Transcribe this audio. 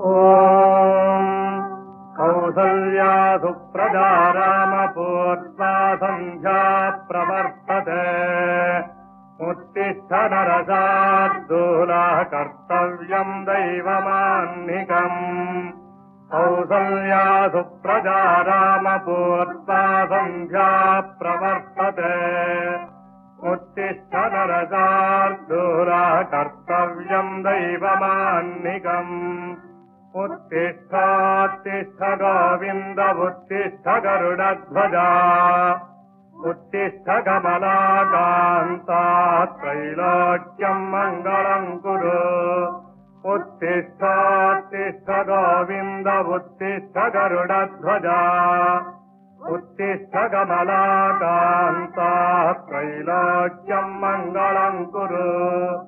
ఓం కౌసల్యా సుప్రజా రామపూర్వా సంధ్యా ప్రవర్తతే ఉత్తిష్ఠ నరశార్దూలా కర్తవ్యం దైవమాన్నికम् కౌసల్యా సుప్రజా రామపూర్వా సంధ్యా ప్రవర్తతే ఉత్తిష్ఠ నరశార్దూలా కర్తవ్యం దైవమాన్నికम् उत्तिष्ठोत्तिष्ठ गोविन्द उत्तिष्ठ गरुडध्वजा उत्तिष्ठ कमलाकान्ता त्रैलोक्यम् मङ्गलम् कुरु उत्तिष्ठोत्तिष्ठ गोविन्द उत्तिष्ठ गरुडध्वजा उत्तिष्ठ कमलाकान्ता त्रैलोक्यम् मङ्गलम् कुरु।